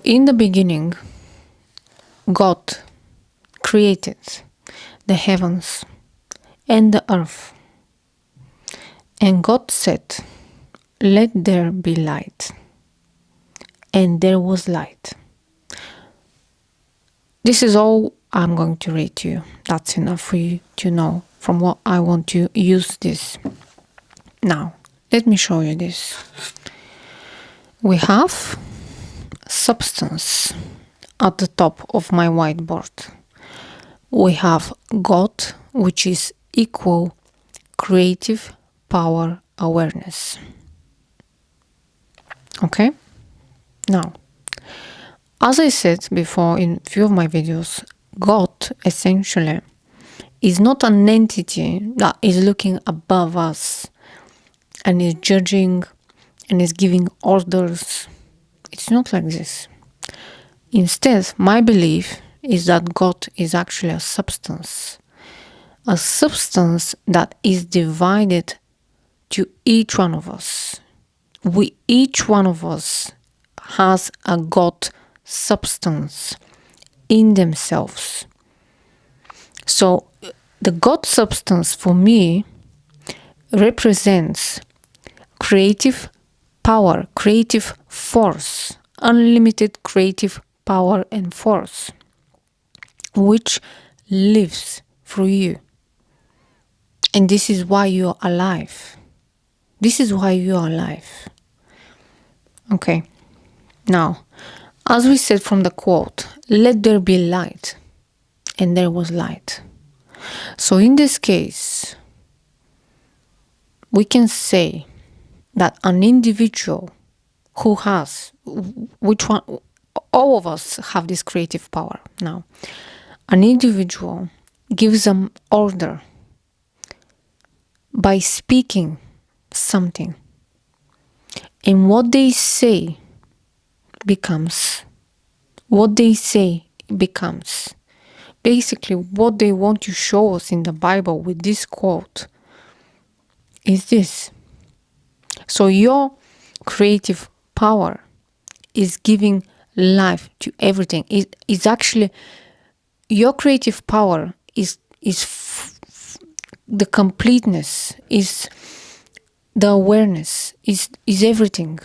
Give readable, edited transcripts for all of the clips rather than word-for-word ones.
in the beginning, God created the heavens and the earth. And God said, "Let there be light." And there was light. This is all I'm going to read to you. That's enough for you to know from what I want to use this. Now, let me show you this. We have substance at the top of my whiteboard. We have God, which is equal creative power awareness. Okay? Now, as I said before in a few of my videos, God essentially is not an entity that is looking above us and is judging and is giving orders. It's not like this. Instead, my belief is that God is actually a substance that is divided to each one of us. Each one of us has a God substance in themselves. So the God substance for me represents creative power, creative force, unlimited creative power and force, which lives through you. And this is why you are alive. This is why you are alive. Okay. Now, as we said from the quote, "Let there be light," and there was light. So in this case, we can say that an individual who has, which one, all of us have this creative power now. An individual gives an order by speaking something, and what they say becomes. What they say becomes. Basically, what they want to show us in the Bible with this quote is this. So your creative power is giving life to everything. It's actually, your creative power is the completeness, is the awareness, is everything.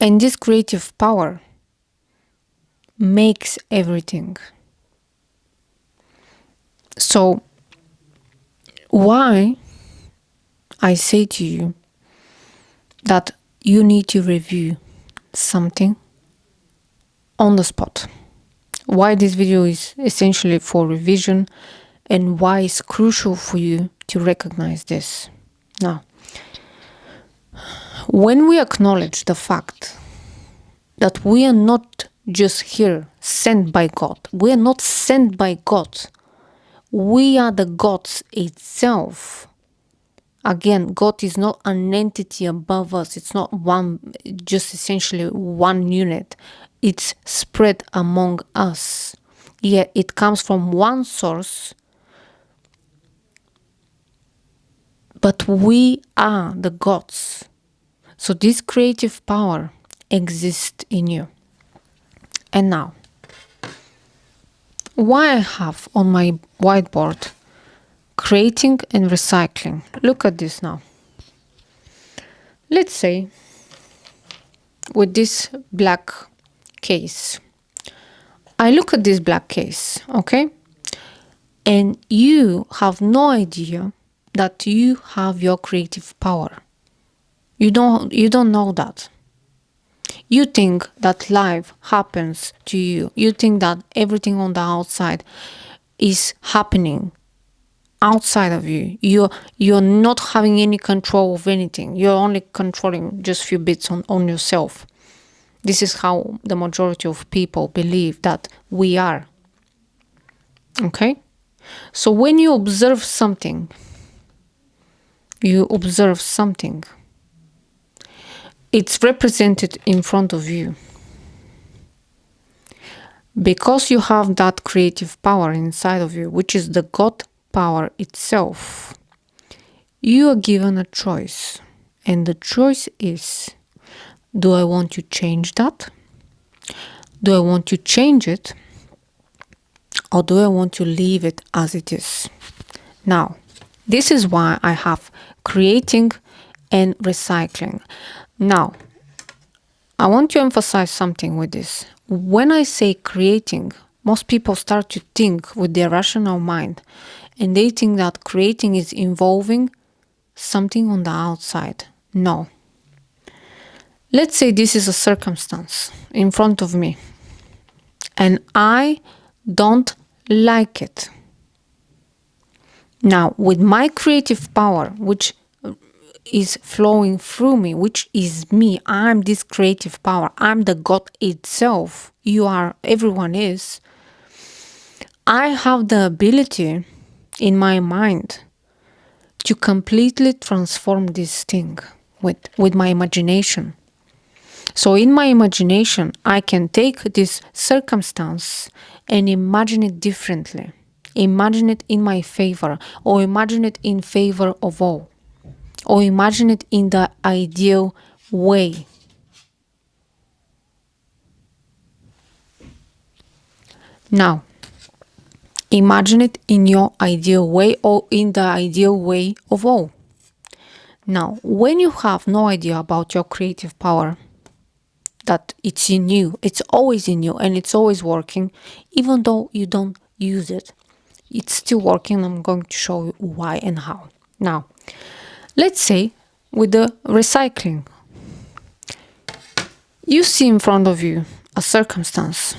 And this creative power makes everything. So why I say to you that you need to review something on the spot. Why this video is essentially for revision and why it's crucial for you to recognize this. Now, when we acknowledge the fact that we are not just here sent by God, we are not sent by God, we are the gods itself. Again, God is not an entity above us. It's not one, just essentially one unit. It's spread among us. Yet it comes from one source, but we are the gods. So this creative power exists in you. And now, why I have on my whiteboard creating and recycling. Look at this now. Let's say with this black case, I look at this black case, okay? And you have no idea that you have your creative power. You don't know that. You think that life happens to you. You think that everything on the outside is happening outside of you. You're not having any control of anything. You're only controlling just a few bits on yourself. This is how the majority of people believe that we are. Okay? So when you observe something, it's represented in front of you. Because you have that creative power inside of you, which is the God power itself, you are given a choice. And the choice is, do I want to change that? Do I want to change it, or do I want to leave it as it is? Now, this is why I have creating and recycling. Now, I want to emphasize something with this. When I say creating, most people start to think with their rational mind, and they think that creating is involving something on the outside. No. Let's say this is a circumstance in front of me, and I don't like it. Now, with my creative power, which is flowing through me, which is me, I'm this creative power, I'm the God itself, you are, everyone is. I have the ability in my mind to completely transform this thing with my imagination. So in my imagination, I can take this circumstance and imagine it differently. Imagine it in my favor, or imagine it in favor of all, or imagine it in the ideal way. Now, imagine it in your ideal way, or in the ideal way of all. Now, when you have no idea about your creative power, that it's in you, it's always in you, and it's always working, even though you don't use it, it's still working. I'm going to show you why and how. Now, let's say with the recycling, you see in front of you a circumstance.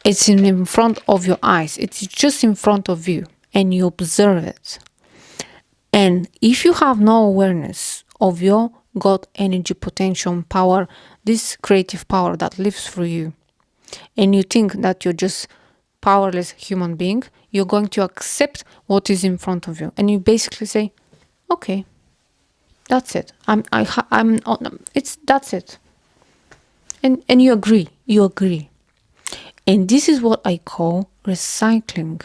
It's in front of your eyes. It's just in front of you, and you observe it. And if you have no awareness of your God energy, potential, power, this creative power that lives through you, and you think that you're just powerless human being, you're going to accept what is in front of you, and you basically say, "Okay, that's it. That's it." And you agree. And this is what I call recycling.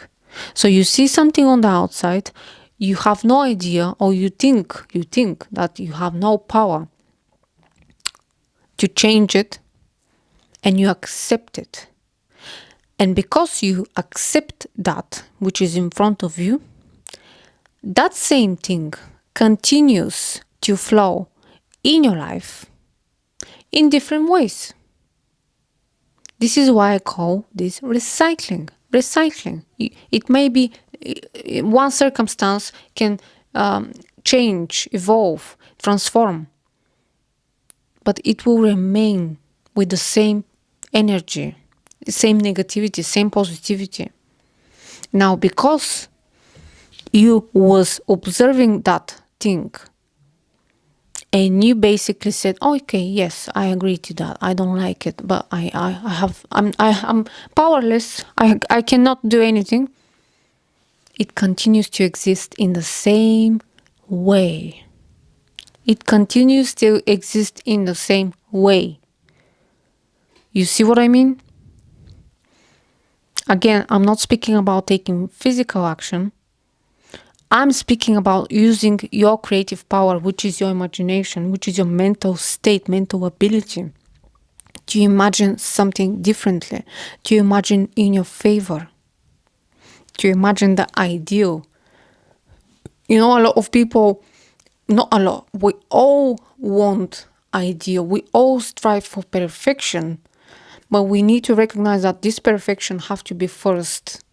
So you see something on the outside, you have no idea, or you think that you have no power to change it, and you accept it. And because you accept that which is in front of you, that same thing continues to flow in your life in different ways. This is why I call this recycling. It may be one circumstance can change, evolve, transform, but it will remain with the same energy, the same negativity, same positivity. Now, because you was observing that thing, and you basically said, "Okay, yes, I agree to that. I don't like it, but I'm powerless. I cannot do anything." It continues to exist in the same way. It continues to exist in the same way. You see what I mean? Again, I'm not speaking about taking physical action. I'm speaking about using your creative power, which is your imagination, which is your mental state, mental ability, to imagine something differently, to imagine in your favor, to imagine the ideal. You know, a lot of people, not a lot, we all want ideal. We all strive for perfection, but we need to recognize that this perfection has to be first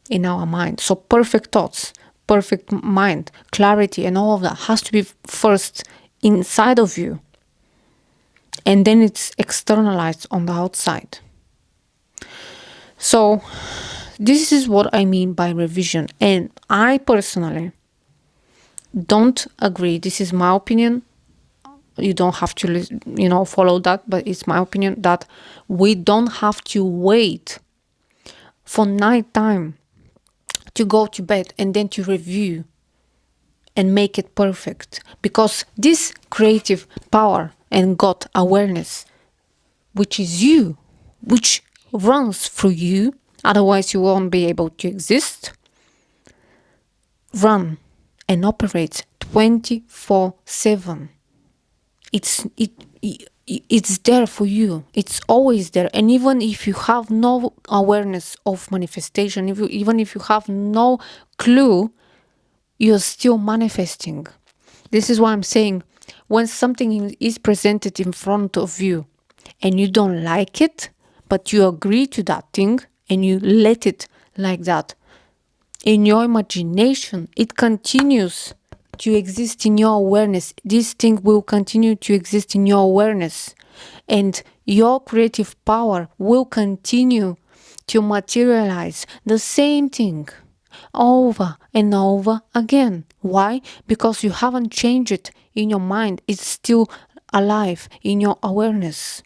in our mind. So perfect thoughts, perfect mind, clarity, and all of that has to be first inside of you. And then it's externalized on the outside. So this is what I mean by revision. And I personally don't agree. This is my opinion. You don't have to, follow that, but it's my opinion that we don't have to wait for night time to go to bed and then to review and make it perfect. Because this creative power and God awareness, which is you, which runs through you, otherwise you won't be able to exist, run and operates 24/7. it's there for you. It's always there. And even if you have no awareness of manifestation, even if you have no clue, you're still manifesting. This is why I'm saying, when something is presented in front of you and you don't like it, but you agree to that thing and you let it like that, in your imagination, it continues to exist in your awareness. This thing will continue to exist in your awareness, and your creative power will continue to materialize the same thing over and over again. Why? Because you haven't changed it in your mind. It's still alive in your awareness.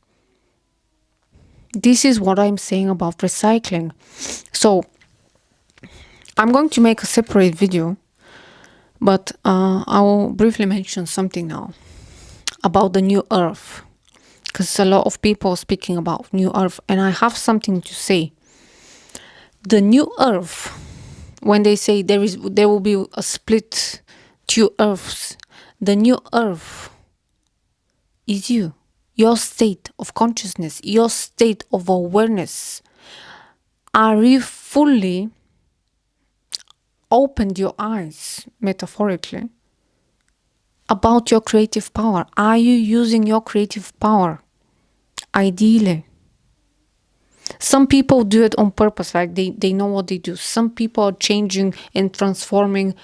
This is what I'm saying about recycling. So I'm going to make a separate video, but I will briefly mention something now about the new earth, because a lot of people are speaking about new earth, and I have something to say. The new earth, when they say there will be a split two earths, the new earth is you, your state of consciousness, your state of awareness. Are you fully opened your eyes, metaphorically, about your creative power? Are you using your creative power? Ideally. Some people do it on purpose, like they know what they do. Some people are changing and transforming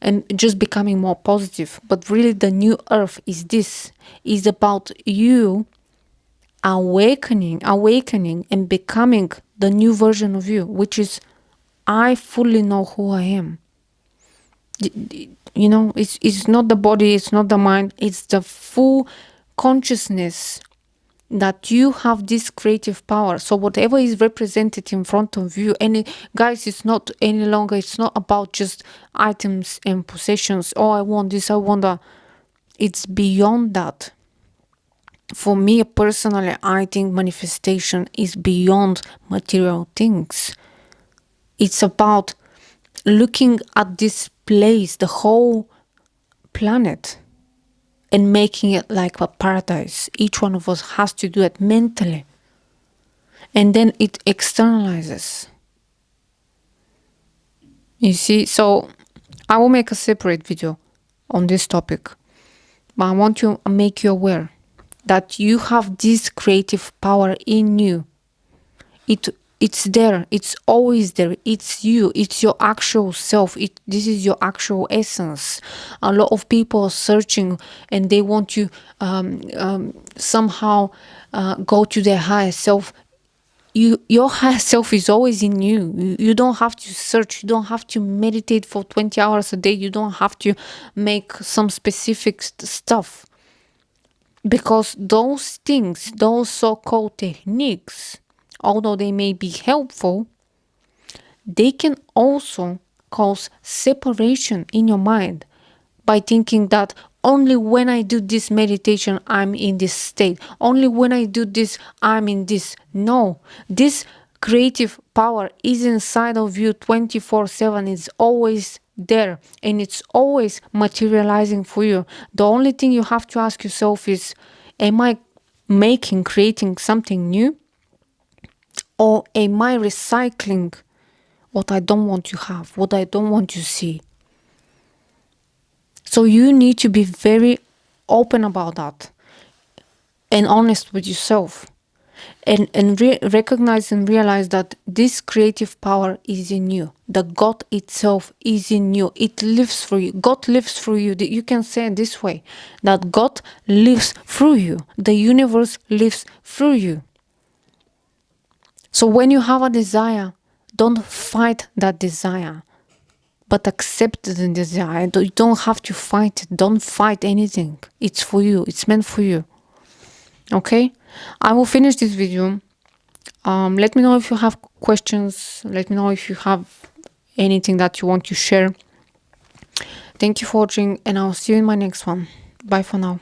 and just becoming more positive. But really, the new earth is about you awakening and becoming the new version of you, which is, I fully know who I am. You know, it's not the body, it's not the mind, it's the full consciousness that you have this creative power. So whatever is represented in front of you, and guys, it's not any longer, it's not about just items and possessions. Oh, I want this, I want that. It's beyond that. For me personally, I think manifestation is beyond material things. It's about looking at this place, the whole planet, and making it like a paradise. Each one of us has to do it mentally. And then it externalizes. You see, so I will make a separate video on this topic. But I want to make you aware that you have this creative power in you. It's there. It's always there. It's you. It's your actual self. This is your actual essence. A lot of people are searching and they want to somehow go to their higher self. Your higher self is always in you. You don't have to search. You don't have to meditate for 20 hours a day. You don't have to make some specific stuff. Because those things, those so-called techniques, although they may be helpful, they can also cause separation in your mind by thinking that only when I do this meditation, I'm in this state. Only when I do this, I'm in this. No, this creative power is inside of you 24/7. It's always there and it's always materializing for you. The only thing you have to ask yourself is, am I creating something new? Or am I recycling what I don't want to have, what I don't want to see? So you need to be very open about that and honest with yourself, and recognize and realize that this creative power is in you. The God itself is in you. It lives through you. God lives through you. You can say it this way, that God lives through you. The universe lives through you. So when you have a desire, don't fight that desire, but accept the desire. You don't have to fight it. Don't fight anything. It's for you. It's meant for you. Okay? I will finish this video. Let me know if you have questions. Let me know if you have anything that you want to share. Thank you for watching, and I'll see you in my next one. Bye for now.